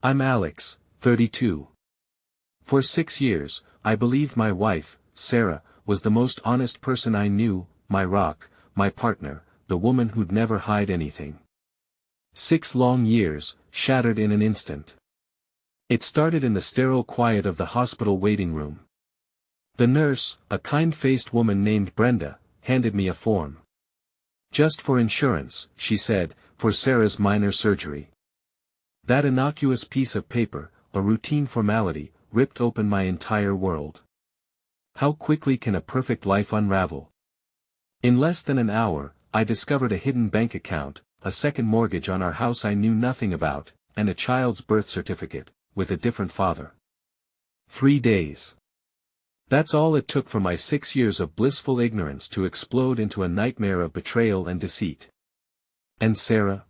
I'm Alex, 32. For 6 years, I believed my wife, Sarah, was the most honest person I knew, my rock, my partner, the woman who'd never hide anything. 6 long years, shattered in an instant. It started in the sterile quiet of the hospital waiting room. The nurse, a kind-faced woman named Brenda, handed me a form. "Just for insurance," she said, "for Sarah's minor surgery." That innocuous piece of paper, a routine formality, ripped open my entire world. How quickly can a perfect life unravel? In less than an hour, I discovered a hidden bank account, a second mortgage on our house I knew nothing about, and a child's birth certificate, with a different father. 3 days. That's all it took for my 6 years of blissful ignorance to explode into a nightmare of betrayal and deceit. And Sarah?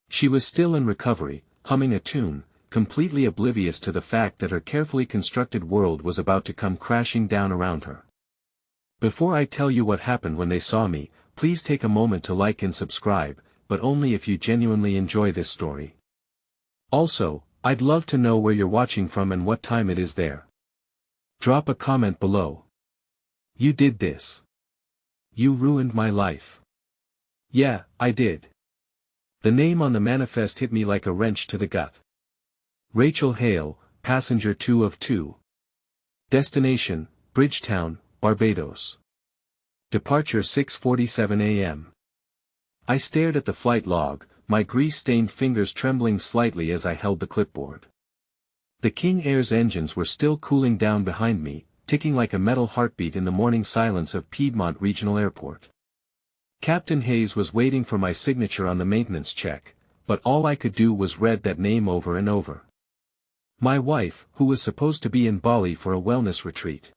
She was still in recovery, humming a tune, completely oblivious to the fact that her carefully constructed world was about to come crashing down around her. Before I tell you what happened when they saw me, please take a moment to like and subscribe, but only if you genuinely enjoy this story. Also, I'd love to know where you're watching from and what time it is there. Drop a comment below. You did this. You ruined my life. Yeah, I did. The name on the manifest hit me like a wrench to the gut. Rachel Hale, passenger 2 of 2. Destination, Bridgetown, Barbados. Departure 6:47 a.m. I stared at the flight log, my grease-stained fingers trembling slightly as I held the clipboard. The King Air's engines were still cooling down behind me, ticking like a metal heartbeat in the morning silence of Piedmont Regional Airport. Captain Hayes was waiting for my signature on the maintenance check, but all I could do was read that name over and over. My wife, who was supposed to be in Bali for a wellness retreat.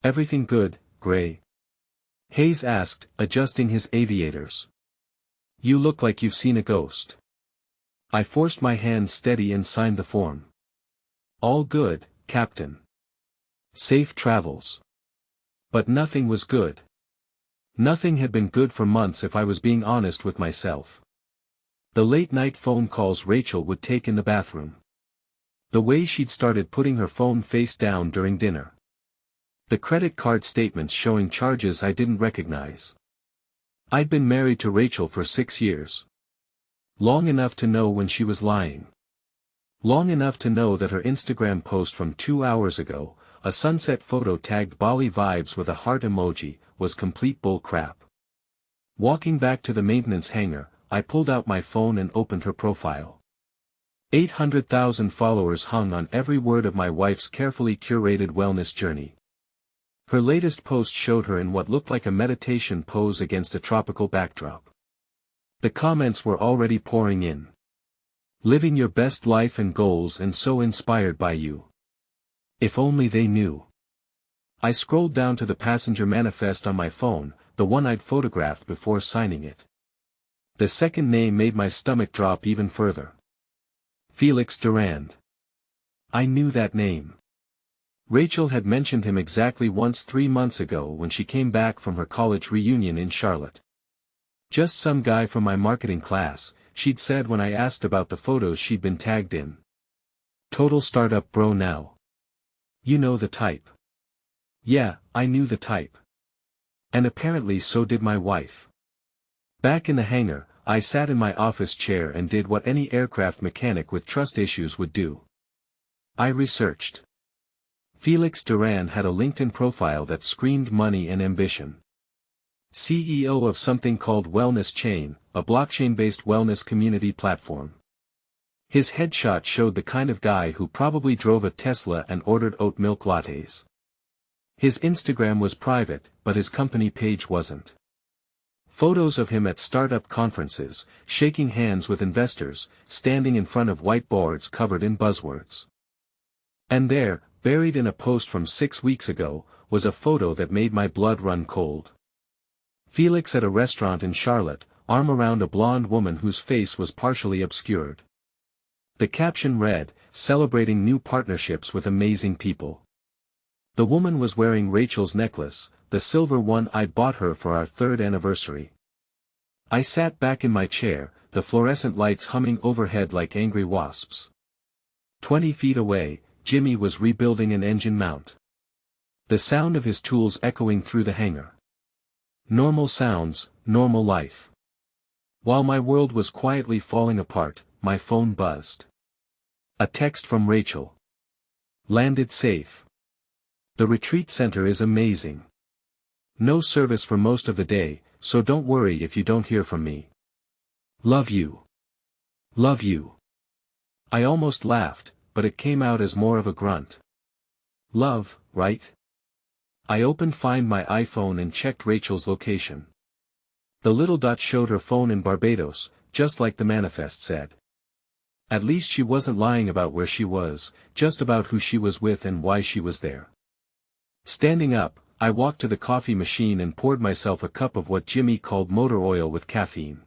"Everything good, Gray?" Hayes asked, adjusting his aviators. "You look like you've seen a ghost." I forced my hands steady and signed the form. "All good, Captain. Safe travels." But nothing was good. Nothing had been good for months if I was being honest with myself. The late-night phone calls Rachel would take in the bathroom. The way she'd started putting her phone face down during dinner. The credit card statements showing charges I didn't recognize. I'd been married to Rachel for 6 years. Long enough to know when she was lying. Long enough to know that her Instagram post from 2 hours ago, a sunset photo tagged Bali vibes with a heart emoji, was complete bull crap. Walking back to the maintenance hangar, I pulled out my phone and opened her profile. 800,000 followers hung on every word of my wife's carefully curated wellness journey. Her latest post showed her in what looked like a meditation pose against a tropical backdrop. The comments were already pouring in. "Living your best life and goals and so inspired by you. If only they knew." I scrolled down to the passenger manifest on my phone, the one I'd photographed before signing it. The second name made my stomach drop even further. Felix Durand. I knew that name. Rachel had mentioned him exactly once 3 months ago when she came back from her college reunion in Charlotte. "Just some guy from my marketing class," she'd said when I asked about the photos she'd been tagged in. "Total startup bro now. You know the type." Yeah, I knew the type. And apparently so did my wife. Back in the hangar, I sat in my office chair and did what any aircraft mechanic with trust issues would do. I researched. Felix Durand had a LinkedIn profile that screamed money and ambition. CEO of something called Wellness Chain, a blockchain-based wellness community platform. His headshot showed the kind of guy who probably drove a Tesla and ordered oat milk lattes. His Instagram was private, but his company page wasn't. Photos of him at startup conferences, shaking hands with investors, standing in front of whiteboards covered in buzzwords. And there, buried in a post from 6 weeks ago, was a photo that made my blood run cold. Felix at a restaurant in Charlotte, arm around a blonde woman whose face was partially obscured. The caption read, "Celebrating new partnerships with amazing people." The woman was wearing Rachel's necklace, the silver one I'd bought her for our 3rd anniversary. I sat back in my chair, the fluorescent lights humming overhead like angry wasps. 20 feet away, Jimmy was rebuilding an engine mount. The sound of his tools echoing through the hangar. Normal sounds, normal life. While my world was quietly falling apart, my phone buzzed. A text from Rachel. Landed safe. The retreat center is amazing. No service for most of the day, so don't worry if you don't hear from me. Love you. Love you. I almost laughed, but it came out as more of a grunt. Love, right? I opened Find My iPhone and checked Rachel's location. The little dot showed her phone in Barbados, just like the manifest said. At least she wasn't lying about where she was, just about who she was with and why she was there. Standing up, I walked to the coffee machine and poured myself a cup of what Jimmy called motor oil with caffeine.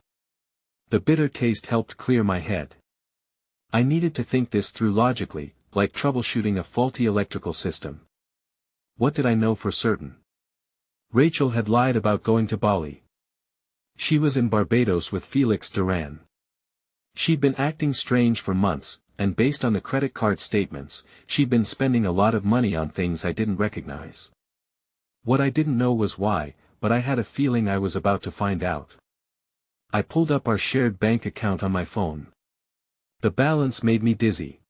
The bitter taste helped clear my head. I needed to think this through logically, like troubleshooting a faulty electrical system. What did I know for certain? Rachel had lied about going to Bali. She was in Barbados with Felix Duran. She'd been acting strange for months, and based on the credit card statements, she'd been spending a lot of money on things I didn't recognize. What I didn't know was why, but I had a feeling I was about to find out. I pulled up our shared bank account on my phone. The balance made me dizzy.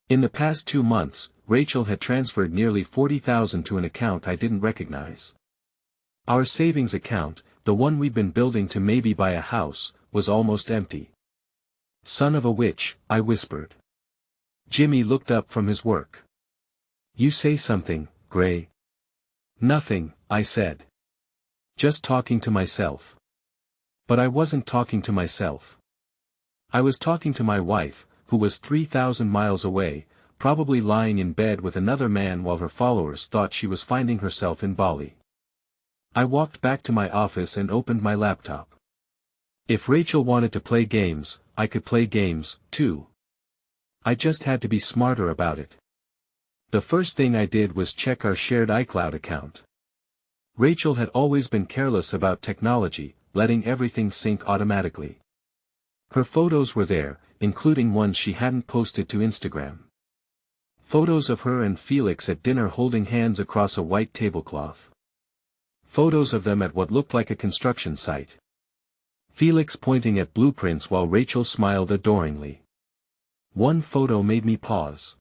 In the past 2 months, Rachel had transferred nearly $40,000 to an account I didn't recognize. Our savings account, the one we'd been building to maybe buy a house, was almost empty. Son of a witch, I whispered. Jimmy looked up from his work. You say something, Gray. Nothing, I said. Just talking to myself. But I wasn't talking to myself. I was talking to my wife, who was 3,000 miles away, probably lying in bed with another man while her followers thought she was finding herself in Bali. I walked back to my office and opened my laptop. If Rachel wanted to play games, I could play games, too. I just had to be smarter about it. The first thing I did was check our shared iCloud account. Rachel had always been careless about technology, letting everything sync automatically. Her photos were there, including ones she hadn't posted to Instagram. Photos of her and Felix at dinner holding hands across a white tablecloth. Photos of them at what looked like a construction site. Felix pointing at blueprints while Rachel smiled adoringly. One photo made me pause.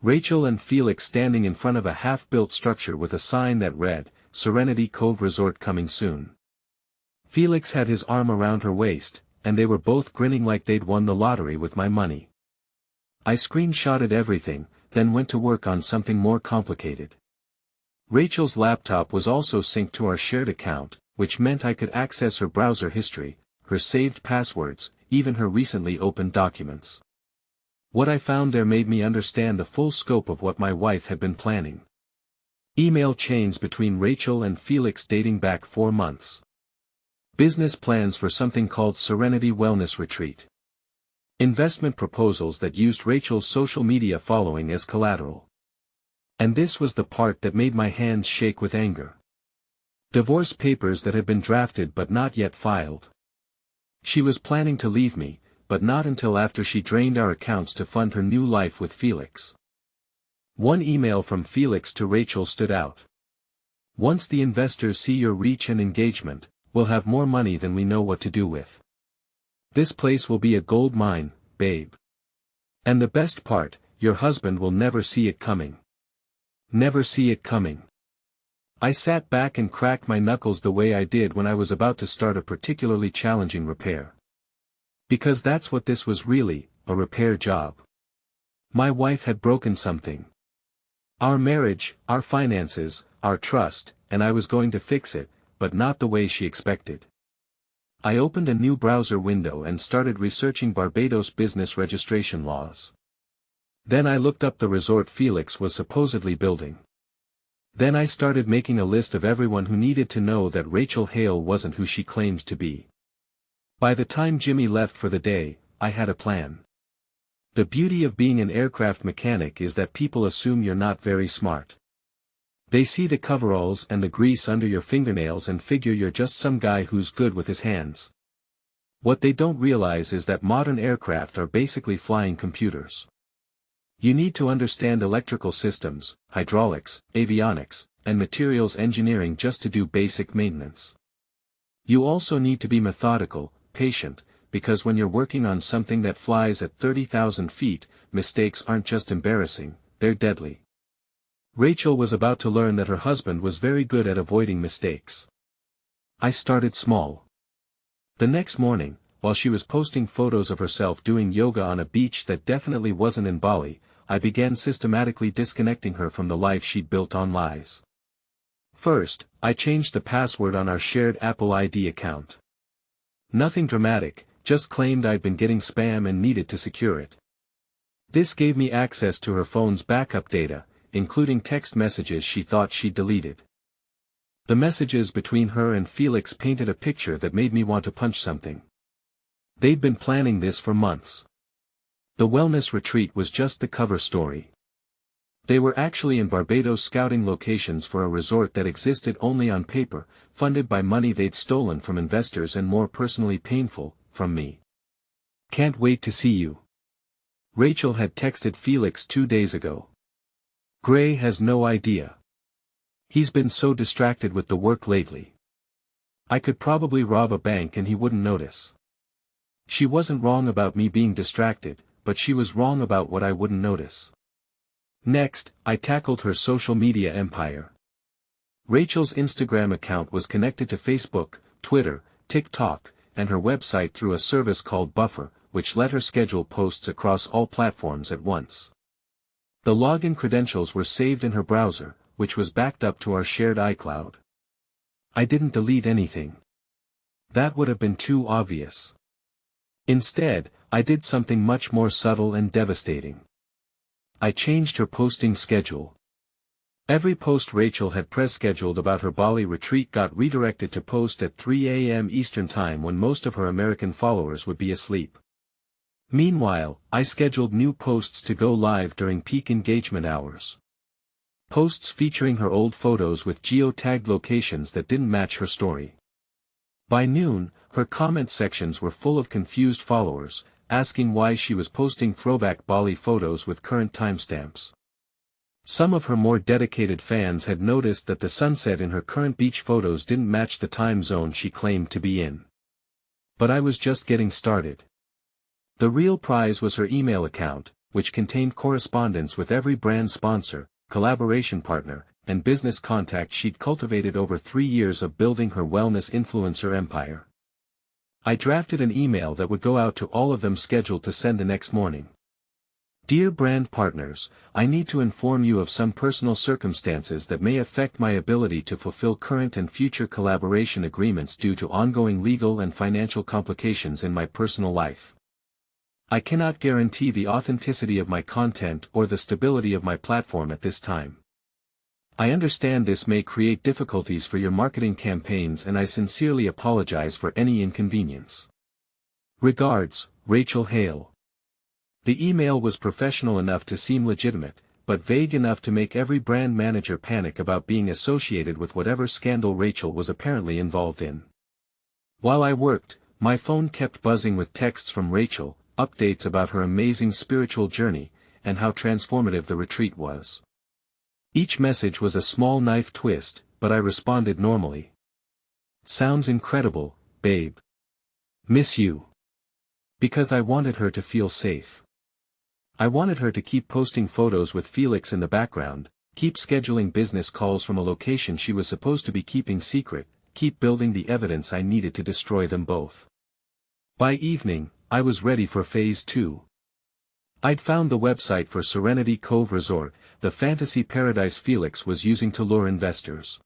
Rachel and Felix standing in front of a half-built structure with a sign that read, Serenity Cove Resort coming soon. Felix had his arm around her waist, and they were both grinning like they'd won the lottery with my money. I screenshotted everything, then went to work on something more complicated. Rachel's laptop was also synced to our shared account, which meant I could access her browser history, her saved passwords, even her recently opened documents. What I found there made me understand the full scope of what my wife had been planning. Email chains between Rachel and Felix dating back 4 months. Business plans for something called Serenity Wellness Retreat. Investment proposals that used Rachel's social media following as collateral. And this was the part that made my hands shake with anger. Divorce papers that had been drafted but not yet filed. She was planning to leave me, but not until after she drained our accounts to fund her new life with Felix. One email from Felix to Rachel stood out. Once the investors see your reach and engagement, we'll have more money than we know what to do with. This place will be a gold mine, babe. And the best part, your husband will never see it coming. Never see it coming. I sat back and cracked my knuckles the way I did when I was about to start a particularly challenging repair. Because that's what this was really, a repair job. My wife had broken something. Our marriage, our finances, our trust, and I was going to fix it, but not the way she expected. I opened a new browser window and started researching Barbados business registration laws. Then I looked up the resort Felix was supposedly building. Then I started making a list of everyone who needed to know that Rachel Hale wasn't who she claimed to be. By the time Jimmy left for the day, I had a plan. The beauty of being an aircraft mechanic is that people assume you're not very smart. They see the coveralls and the grease under your fingernails and figure you're just some guy who's good with his hands. What they don't realize is that modern aircraft are basically flying computers. You need to understand electrical systems, hydraulics, avionics, and materials engineering just to do basic maintenance. You also need to be methodical, patient, because when you're working on something that flies at 30,000 feet, mistakes aren't just embarrassing, they're deadly. Rachel was about to learn that her husband was very good at avoiding mistakes. I started small. The next morning, while she was posting photos of herself doing yoga on a beach that definitely wasn't in Bali, I began systematically disconnecting her from the life she'd built on lies. First, I changed the password on our shared Apple ID account. Nothing dramatic, just claimed I'd been getting spam and needed to secure it. This gave me access to her phone's backup data, including text messages she thought she'd deleted. The messages between her and Felix painted a picture that made me want to punch something. They'd been planning this for months. The wellness retreat was just the cover story. They were actually in Barbados scouting locations for a resort that existed only on paper, funded by money they'd stolen from investors and more personally painful, from me. "Can't wait to see you," Rachel had texted Felix 2 days ago. "Gray has no idea. He's been so distracted with the work lately. I could probably rob a bank and he wouldn't notice." She wasn't wrong about me being distracted, but she was wrong about what I wouldn't notice. Next, I tackled her social media empire. Rachel's Instagram account was connected to Facebook, Twitter, TikTok, and her website through a service called Buffer, which let her schedule posts across all platforms at once. The login credentials were saved in her browser, which was backed up to our shared iCloud. I didn't delete anything. That would have been too obvious. Instead, I did something much more subtle and devastating. I changed her posting schedule. Every post Rachel had pre-scheduled about her Bali retreat got redirected to post at 3 a.m. Eastern Time when most of her American followers would be asleep. Meanwhile, I scheduled new posts to go live during peak engagement hours. Posts featuring her old photos with geo-tagged locations that didn't match her story. By noon, her comment sections were full of confused followers, asking why she was posting throwback Bali photos with current timestamps. Some of her more dedicated fans had noticed that the sunset in her current beach photos didn't match the time zone she claimed to be in. But I was just getting started. The real prize was her email account, which contained correspondence with every brand sponsor, collaboration partner, and business contact she'd cultivated over 3 years of building her wellness influencer empire. I drafted an email that would go out to all of them scheduled to send the next morning. "Dear brand partners, I need to inform you of some personal circumstances that may affect my ability to fulfill current and future collaboration agreements due to ongoing legal and financial complications in my personal life. I cannot guarantee the authenticity of my content or the stability of my platform at this time. I understand this may create difficulties for your marketing campaigns and I sincerely apologize for any inconvenience. Regards, Rachel Hale." The email was professional enough to seem legitimate, but vague enough to make every brand manager panic about being associated with whatever scandal Rachel was apparently involved in. While I worked, my phone kept buzzing with texts from Rachel, updates about her amazing spiritual journey, and how transformative the retreat was. Each message was a small knife twist, but I responded normally. "Sounds incredible, babe. Miss you." Because I wanted her to feel safe. I wanted her to keep posting photos with Felix in the background, keep scheduling business calls from a location she was supposed to be keeping secret, keep building the evidence I needed to destroy them both. By evening, I was ready for phase 2. I'd found the website for Serenity Cove Resort, the fantasy paradise Felix was using to lure investors.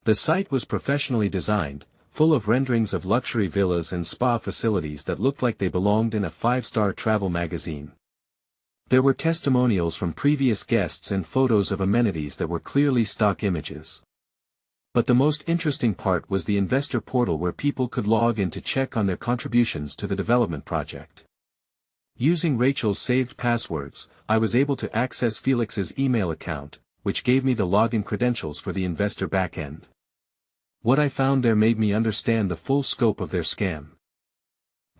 The site was professionally designed, full of renderings of luxury villas and spa facilities that looked like they belonged in a 5-star travel magazine. There were testimonials from previous guests and photos of amenities that were clearly stock images. But the most interesting part was the investor portal where people could log in to check on their contributions to the development project. Using Rachel's saved passwords, I was able to access Felix's email account, which gave me the login credentials for the investor backend. What I found there made me understand the full scope of their scam.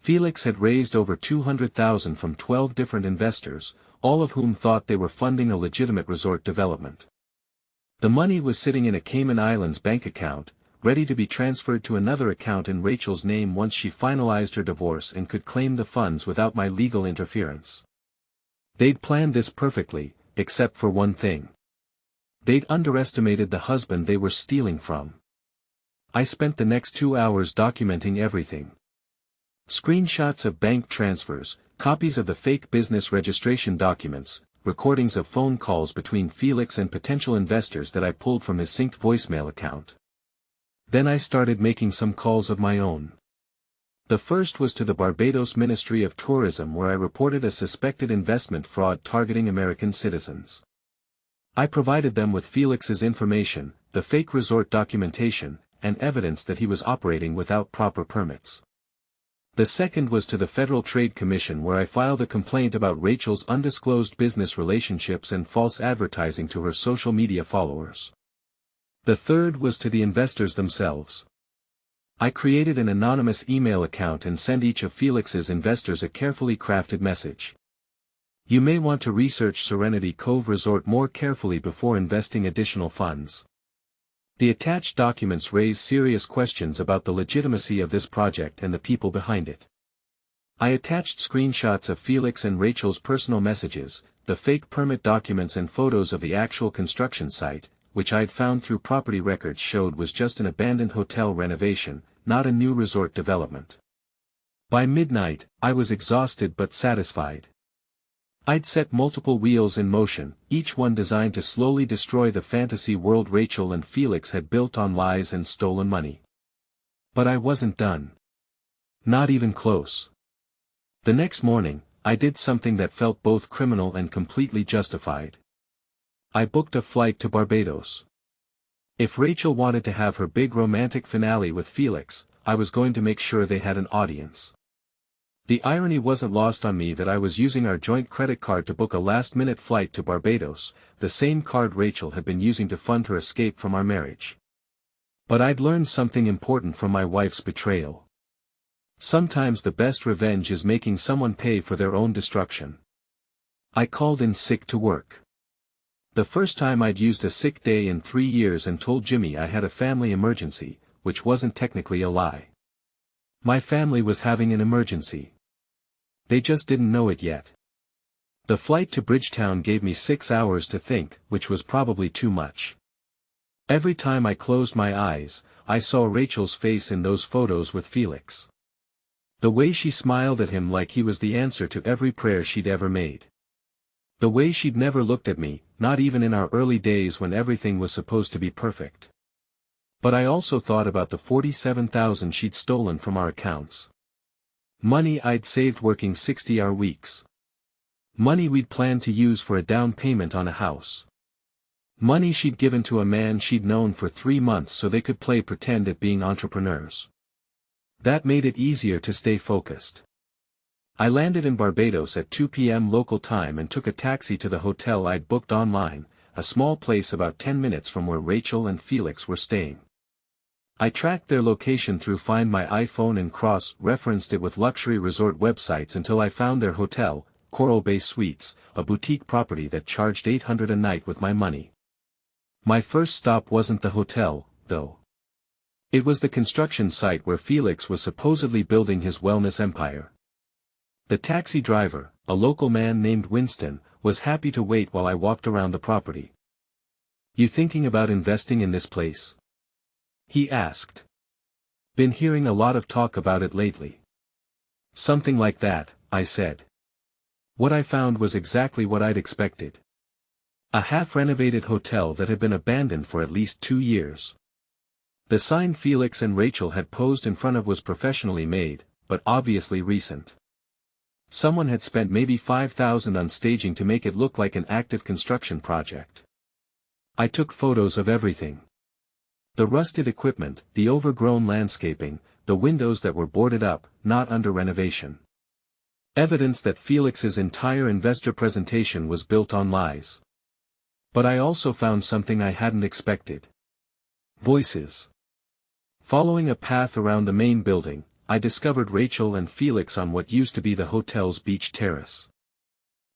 Felix had raised over $200,000 from 12 different investors, all of whom thought they were funding a legitimate resort development. The money was sitting in a Cayman Islands bank account, ready to be transferred to another account in Rachel's name once she finalized her divorce and could claim the funds without my legal interference. They'd planned this perfectly, except for one thing. They'd underestimated the husband they were stealing from. I spent the next 2 hours documenting everything. Screenshots of bank transfers, copies of the fake business registration documents, recordings of phone calls between Felix and potential investors that I pulled from his synced voicemail account. Then I started making some calls of my own. The first was to the Barbados Ministry of Tourism, where I reported a suspected investment fraud targeting American citizens. I provided them with Felix's information, the fake resort documentation, and evidence that he was operating without proper permits. The second was to the Federal Trade Commission, where I filed a complaint about Rachel's undisclosed business relationships and false advertising to her social media followers. The third was to the investors themselves. I created an anonymous email account and sent each of Felix's investors a carefully crafted message. You may want to research Serenity Cove Resort more carefully before investing additional funds. The attached documents raise serious questions about the legitimacy of this project and the people behind it. I attached screenshots of Felix and Rachel's personal messages, the fake permit documents and photos of the actual construction site, which I'd found through property records showed was just an abandoned hotel renovation, not a new resort development. By midnight, I was exhausted but satisfied. I'd set multiple wheels in motion, each one designed to slowly destroy the fantasy world Rachel and Felix had built on lies and stolen money. But I wasn't done. Not even close. The next morning, I did something that felt both criminal and completely justified. I booked a flight to Barbados. If Rachel wanted to have her big romantic finale with Felix, I was going to make sure they had an audience. The irony wasn't lost on me that I was using our joint credit card to book a last-minute flight to Barbados, the same card Rachel had been using to fund her escape from our marriage. But I'd learned something important from my wife's betrayal. Sometimes the best revenge is making someone pay for their own destruction. I called in sick to work. The first time I'd used a sick day in 3 years and told Jimmy I had a family emergency, which wasn't technically a lie. My family was having an emergency. They just didn't know it yet. The flight to Bridgetown gave me 6 hours to think, which was probably too much. Every time I closed my eyes, I saw Rachel's face in those photos with Felix. The way she smiled at him like he was the answer to every prayer she'd ever made. The way she'd never looked at me, not even in our early days when everything was supposed to be perfect. But I also thought about the $47,000 she'd stolen from our accounts. Money I'd saved working 60-hour weeks. Money we'd planned to use for a down payment on a house. Money she'd given to a man she'd known for 3 months so they could play pretend at being entrepreneurs. That made it easier to stay focused. I landed in Barbados at 2 p.m. local time and took a taxi to the hotel I'd booked online, a small place about 10 minutes from where Rachel and Felix were staying. I tracked their location through Find My iPhone and cross-referenced it with luxury resort websites until I found their hotel, Coral Bay Suites, a boutique property that charged $800 a night with my money. My first stop wasn't the hotel, though. It was the construction site where Felix was supposedly building his wellness empire. The taxi driver, a local man named Winston, was happy to wait while I walked around the property. "You thinking about investing in this place?" he asked. "Been hearing a lot of talk about it lately." "Something like that," I said. What I found was exactly what I'd expected. A half-renovated hotel that had been abandoned for at least 2 years. The sign Felix and Rachel had posed in front of was professionally made, but obviously recent. Someone had spent maybe $5,000 on staging to make it look like an active construction project. I took photos of everything. The rusted equipment, the overgrown landscaping, the windows that were boarded up, not under renovation. Evidence that Felix's entire investor presentation was built on lies. But I also found something I hadn't expected. Voices. Following a path around the main building, I discovered Rachel and Felix on what used to be the hotel's beach terrace.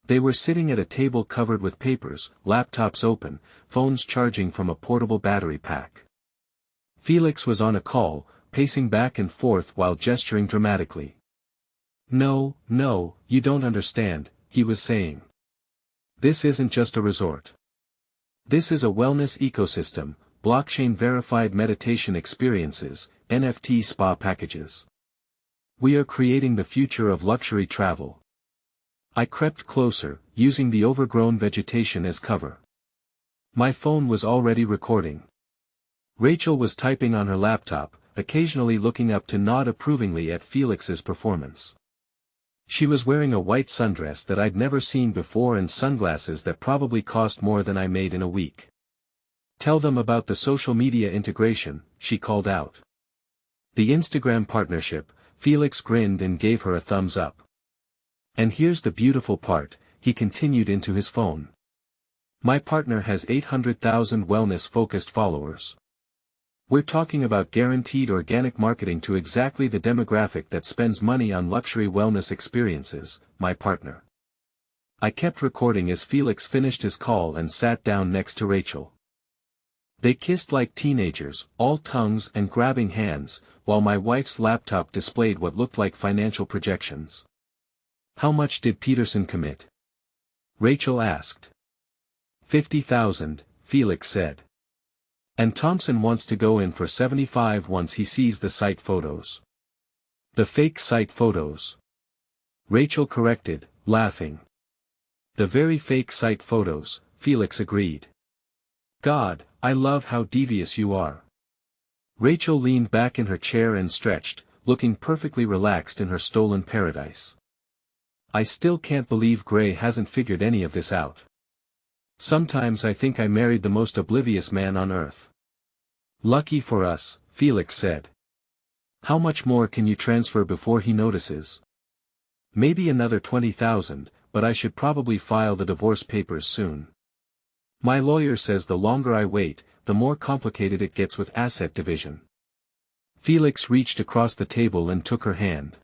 They were sitting at a table covered with papers, laptops open, phones charging from a portable battery pack. Felix was on a call, pacing back and forth while gesturing dramatically. "No, no, you don't understand," he was saying. "This isn't just a resort. This is a wellness ecosystem, blockchain-verified meditation experiences, NFT spa packages. We are creating the future of luxury travel." I crept closer, using the overgrown vegetation as cover. My phone was already recording. Rachel was typing on her laptop, occasionally looking up to nod approvingly at Felix's performance. She was wearing a white sundress that I'd never seen before and sunglasses that probably cost more than I made in a week. "Tell them about the social media integration," she called out. "The Instagram partnership," Felix grinned and gave her a thumbs up. "And here's the beautiful part," he continued into his phone. "My partner has 800,000 wellness-focused followers. We're talking about guaranteed organic marketing to exactly the demographic that spends money on luxury wellness experiences, my partner." I kept recording as Felix finished his call and sat down next to Rachel. They kissed like teenagers, all tongues and grabbing hands, while my wife's laptop displayed what looked like financial projections. "How much did Peterson commit?" Rachel asked. 50,000, Felix said. "And Thompson wants to go in for 75 once he sees the site photos." "The fake site photos," Rachel corrected, laughing. "The very fake site photos," Felix agreed. "God, I love how devious you are." Rachel leaned back in her chair and stretched, looking perfectly relaxed in her stolen paradise. "I still can't believe Gray hasn't figured any of this out. Sometimes I think I married the most oblivious man on earth." "Lucky for us," Felix said. "How much more can you transfer before he notices?" "Maybe another 20,000, but I should probably file the divorce papers soon. My lawyer says the longer I wait, the more complicated it gets with asset division." Felix reached across the table and took her hand.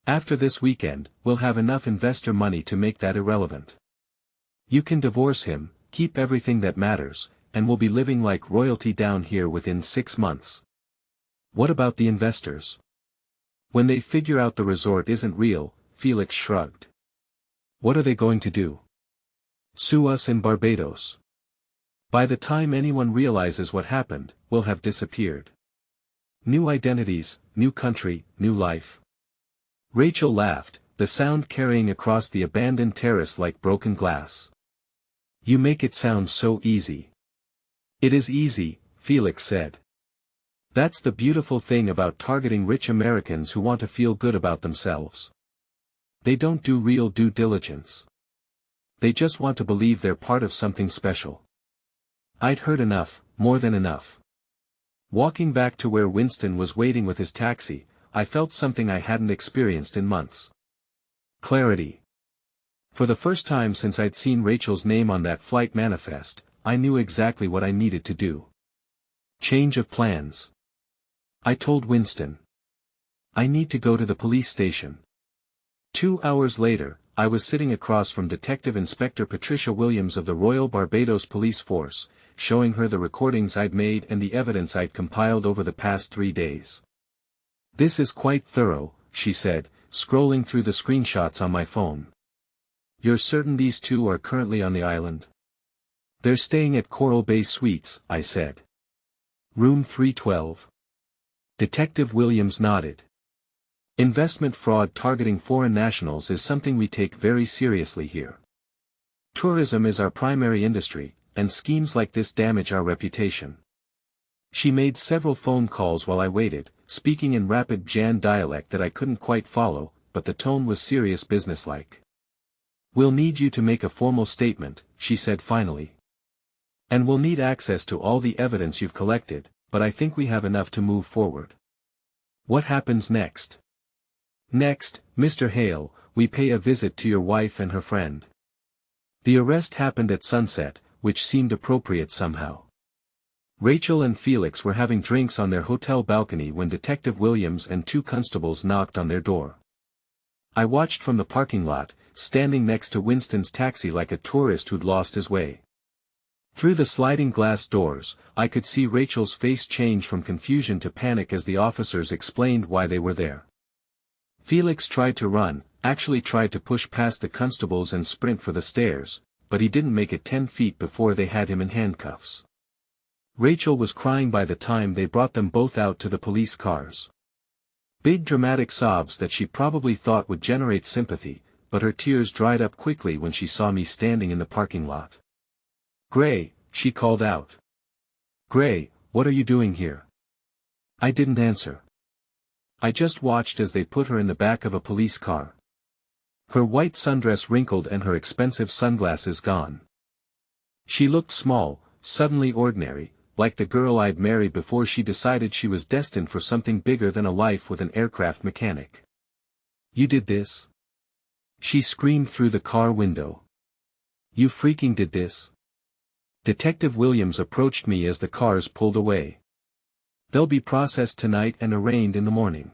"After this weekend, we'll have enough investor money to make that irrelevant. You can divorce him, keep everything that matters, and we'll be living like royalty down here within 6 months." "What about the investors? When they figure out the resort isn't real," Felix shrugged. "What are they going to do? Sue us in Barbados? By the time anyone realizes what happened, we'll have disappeared. New identities, new country, new life." Rachel laughed, the sound carrying across the abandoned terrace like broken glass. "You make it sound so easy." "It is easy," Felix said. "That's the beautiful thing about targeting rich Americans who want to feel good about themselves. They don't do real due diligence. They just want to believe they're part of something special." I'd heard enough, more than enough. Walking back to where Winston was waiting with his taxi, I felt something I hadn't experienced in months. Clarity. For the first time since I'd seen Rachel's name on that flight manifest, I knew exactly what I needed to do. Change of plans. I told Winston. "I need to go to the police station." 2 hours later, I was sitting across from Detective Inspector Patricia Williams of the Royal Barbados Police Force, showing her the recordings I'd made and the evidence I'd compiled over the past 3 days. "This is quite thorough," she said, scrolling through the screenshots on my phone. "You're certain these two are currently on the island?" "They're staying at Coral Bay Suites," I said. "Room 312. Detective Williams nodded. "Investment fraud targeting foreign nationals is something we take very seriously here. Tourism is our primary industry, and schemes like this damage our reputation." She made several phone calls while I waited, speaking in rapid Jan dialect that I couldn't quite follow, but the tone was serious businesslike. "We'll need you to make a formal statement," she said finally. "And we'll need access to all the evidence you've collected, but I think we have enough to move forward." "What happens next?" "Next, Mr. Hale, we pay a visit to your wife and her friend." The arrest happened at sunset, which seemed appropriate somehow. Rachel and Felix were having drinks on their hotel balcony when Detective Williams and two constables knocked on their door. I watched from the parking lot, standing next to Winston's taxi like a tourist who'd lost his way. Through the sliding glass doors, I could see Rachel's face change from confusion to panic as the officers explained why they were there. Felix tried to run, actually tried to push past the constables and sprint for the stairs, but he didn't make it 10 feet before they had him in handcuffs. Rachel was crying by the time they brought them both out to the police cars. Big dramatic sobs that she probably thought would generate sympathy, but her tears dried up quickly when she saw me standing in the parking lot. "Gray," she called out. "Gray, what are you doing here?" I didn't answer. I just watched as they put her in the back of a police car. Her white sundress wrinkled and her expensive sunglasses gone. She looked small, suddenly ordinary, like the girl I'd married before she decided she was destined for something bigger than a life with an aircraft mechanic. "You did this?" she screamed through the car window. "You freaking did this?" Detective Williams approached me as the cars pulled away. "They'll be processed tonight and arraigned in the morning.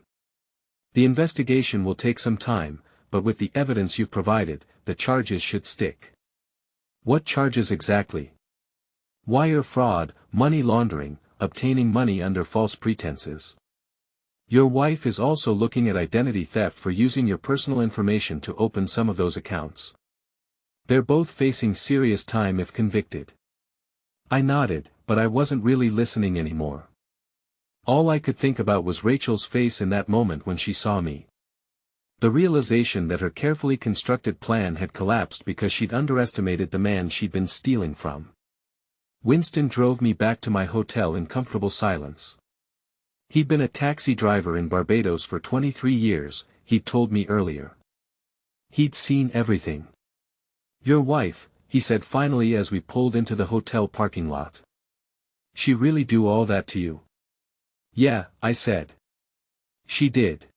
The investigation will take some time, but with the evidence you've provided, the charges should stick." "What charges exactly?" "Wire fraud, money laundering, obtaining money under false pretenses. Your wife is also looking at identity theft for using your personal information to open some of those accounts. They're both facing serious time if convicted." I nodded, but I wasn't really listening anymore. All I could think about was Rachel's face in that moment when she saw me. The realization that her carefully constructed plan had collapsed because she'd underestimated the man she'd been stealing from. Winston drove me back to my hotel in comfortable silence. He'd been a taxi driver in Barbados for 23 years, he'd told me earlier. He'd seen everything. "Your wife," he said finally as we pulled into the hotel parking lot. "She really do all that to you?" "Yeah," I said. "She did.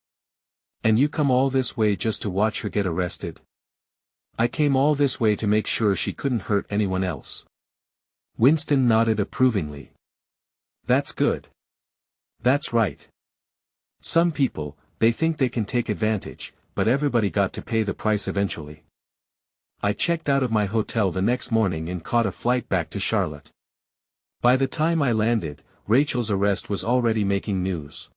And you come all this way just to watch her get arrested?" "I came all this way to make sure she couldn't hurt anyone else." Winston nodded approvingly. "That's good. That's right. Some people, they think they can take advantage, but everybody got to pay the price eventually." I checked out of my hotel the next morning and caught a flight back to Charlotte. By the time I landed, Rachel's arrest was already making news.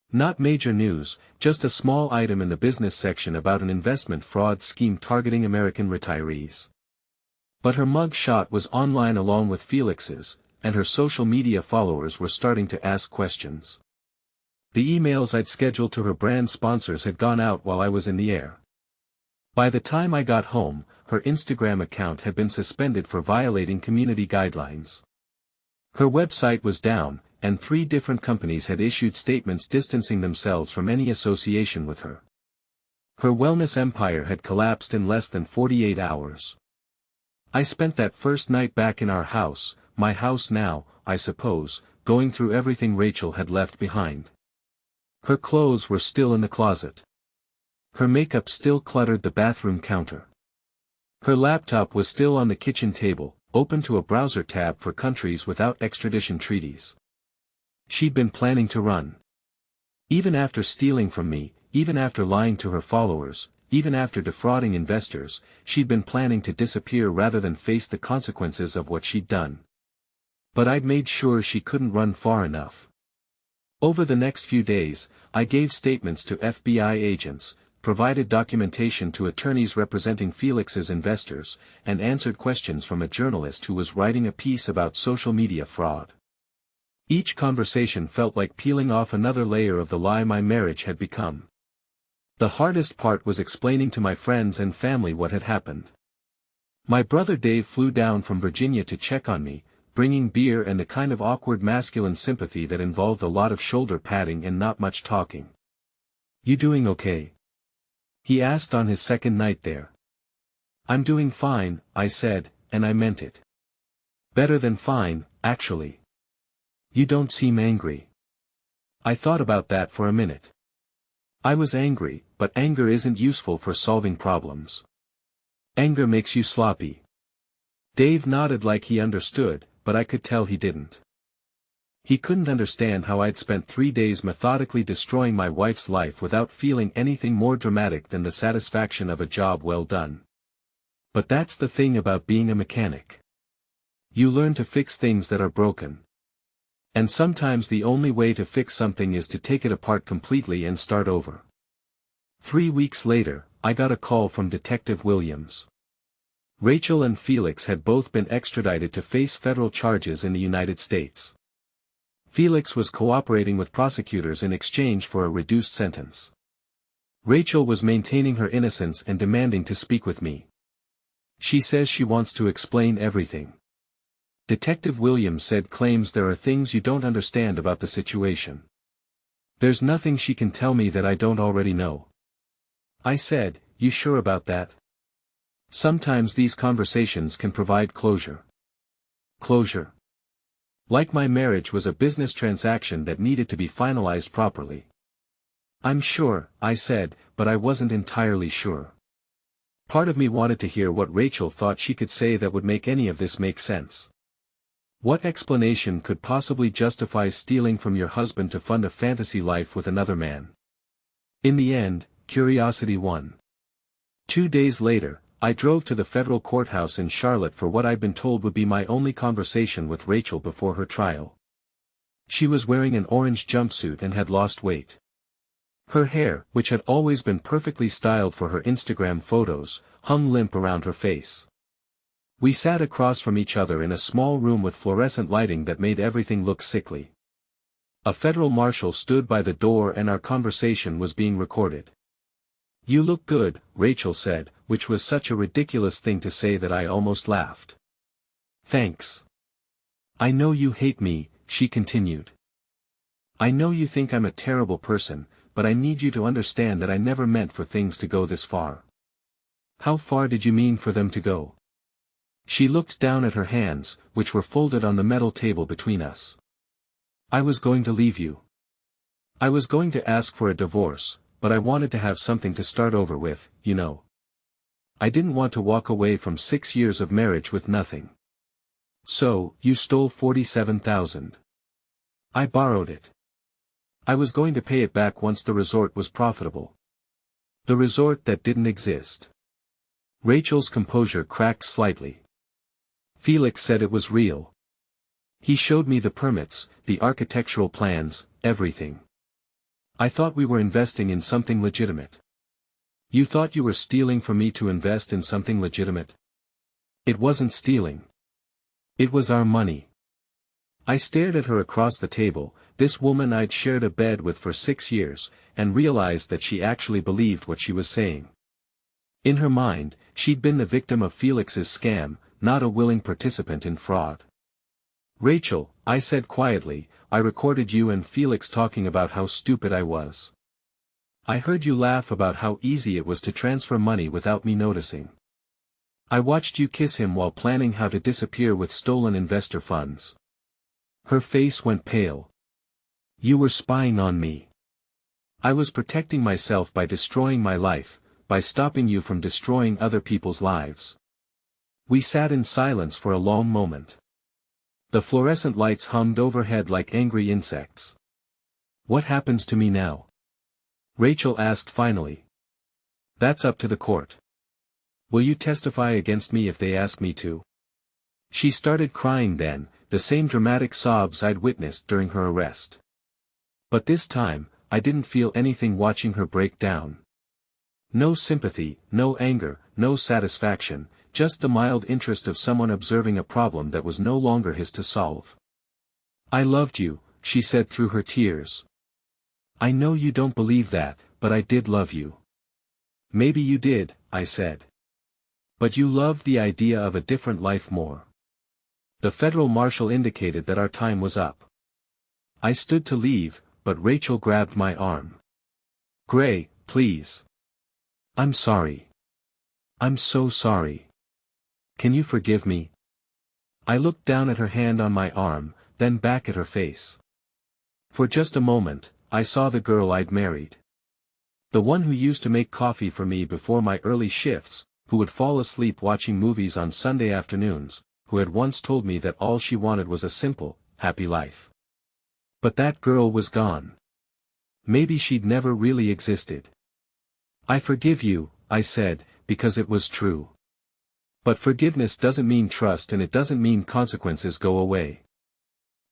Not major news, just a small item in the business section about an investment fraud scheme targeting American retirees. But her mug shot was online along with Felix's, and her social media followers were starting to ask questions. The emails I'd scheduled to her brand sponsors had gone out while I was in the air. By the time I got home, her Instagram account had been suspended for violating community guidelines. Her website was down, and 3 different companies had issued statements distancing themselves from any association with her. Her wellness empire had collapsed in less than 48 hours. I spent that first night back in our house, my house now, I suppose, going through everything Rachel had left behind. Her clothes were still in the closet. Her makeup still cluttered the bathroom counter. Her laptop was still on the kitchen table, open to a browser tab for countries without extradition treaties. She'd been planning to run. Even after stealing from me, even after lying to her followers, even after defrauding investors, she'd been planning to disappear rather than face the consequences of what she'd done. But I'd made sure she couldn't run far enough. Over the next few days, I gave statements to FBI agents, provided documentation to attorneys representing Felix's investors, and answered questions from a journalist who was writing a piece about social media fraud. Each conversation felt like peeling off another layer of the lie my marriage had become. The hardest part was explaining to my friends and family what had happened. My brother Dave flew down from Virginia to check on me, bringing beer and the kind of awkward masculine sympathy that involved a lot of shoulder patting and not much talking. "You doing okay?" he asked on his second night there. "I'm doing fine," I said, and I meant it. "Better than fine, actually. You don't seem angry." I thought about that for a minute. I was angry, but anger isn't useful for solving problems. Anger makes you sloppy. Dave nodded like he understood, but I could tell he didn't. He couldn't understand how I'd spent 3 days methodically destroying my wife's life without feeling anything more dramatic than the satisfaction of a job well done. But that's the thing about being a mechanic. You learn to fix things that are broken. And sometimes the only way to fix something is to take it apart completely and start over. 3 weeks later, I got a call from Detective Williams. Rachel and Felix had both been extradited to face federal charges in the United States. Felix was cooperating with prosecutors in exchange for a reduced sentence. Rachel was maintaining her innocence and demanding to speak with me. She says she wants to explain everything. Detective Williams said claims there are things you don't understand about the situation. There's nothing she can tell me that I don't already know. I said, you sure about that? Sometimes these conversations can provide closure. Closure. Like my marriage was a business transaction that needed to be finalized properly. I'm sure, I said, but I wasn't entirely sure. Part of me wanted to hear what Rachel thought she could say that would make any of this make sense. What explanation could possibly justify stealing from your husband to fund a fantasy life with another man? In the end, curiosity won. 2 days later, I drove to the federal courthouse in Charlotte for what I'd been told would be my only conversation with Rachel before her trial. She was wearing an orange jumpsuit and had lost weight. Her hair, which had always been perfectly styled for her Instagram photos, hung limp around her face. We sat across from each other in a small room with fluorescent lighting that made everything look sickly. A federal marshal stood by the door and our conversation was being recorded. You look good, Rachel said, which was such a ridiculous thing to say that I almost laughed. Thanks. I know you hate me, she continued. I know you think I'm a terrible person, but I need you to understand that I never meant for things to go this far. How far did you mean for them to go? She looked down at her hands, which were folded on the metal table between us. I was going to leave you. I was going to ask for a divorce, but I wanted to have something to start over with, you know. I didn't want to walk away from 6 years of marriage with nothing. So, you stole $47,000. I borrowed it. I was going to pay it back once the resort was profitable. The resort that didn't exist. Rachel's composure cracked slightly. Felix said it was real. He showed me the permits, the architectural plans, everything. I thought we were investing in something legitimate. You thought you were stealing from me to invest in something legitimate? It wasn't stealing. It was our money. I stared at her across the table, this woman I'd shared a bed with for 6 years, and realized that she actually believed what she was saying. In her mind, she'd been the victim of Felix's scam, not a willing participant in fraud. Rachel, I said quietly, I recorded you and Felix talking about how stupid I was. I heard you laugh about how easy it was to transfer money without me noticing. I watched you kiss him while planning how to disappear with stolen investor funds. Her face went pale. You were spying on me. I was protecting myself by destroying my life, by stopping you from destroying other people's lives. We sat in silence for a long moment. The fluorescent lights hummed overhead like angry insects. What happens to me now? Rachel asked finally. That's up to the court. Will you testify against me if they ask me to? She started crying then, the same dramatic sobs I'd witnessed during her arrest. But this time, I didn't feel anything watching her break down. No sympathy, no anger, no satisfaction, just the mild interest of someone observing a problem that was no longer his to solve. I loved you, she said through her tears. I know you don't believe that, but I did love you. Maybe you did, I said. But you loved the idea of a different life more. The federal marshal indicated that our time was up. I stood to leave, but Rachel grabbed my arm. Gray, please. I'm sorry. I'm so sorry. Can you forgive me? I looked down at her hand on my arm, then back at her face. For just a moment, I saw the girl I'd married. The one who used to make coffee for me before my early shifts, who would fall asleep watching movies on Sunday afternoons, who had once told me that all she wanted was a simple, happy life. But that girl was gone. Maybe she'd never really existed. I forgive you, I said, because it was true. But forgiveness doesn't mean trust, and it doesn't mean consequences go away.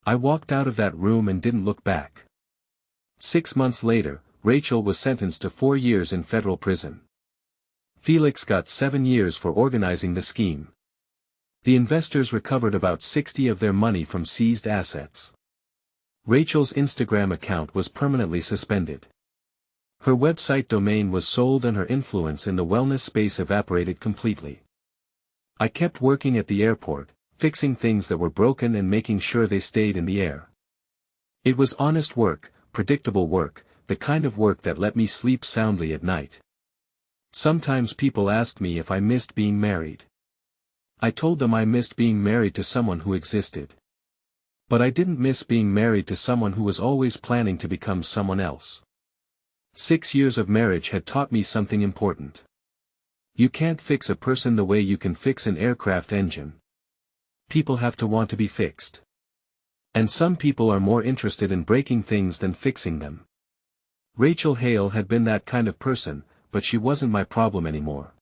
I walked out of that room and didn't look back. 6 months later, Rachel was sentenced to 4 years in federal prison. Felix got 7 years for organizing the scheme. The investors recovered about 60 of their money from seized assets. Rachel's Instagram account was permanently suspended. Her website domain was sold and her influence in the wellness space evaporated completely. I kept working at the airport, fixing things that were broken and making sure they stayed in the air. It was honest work, predictable work, the kind of work that let me sleep soundly at night. Sometimes people asked me if I missed being married. I told them I missed being married to someone who existed. But I didn't miss being married to someone who was always planning to become someone else. 6 years of marriage had taught me something important. You can't fix a person the way you can fix an aircraft engine. People have to want to be fixed. And some people are more interested in breaking things than fixing them. Rachel Hale had been that kind of person, but she wasn't my problem anymore.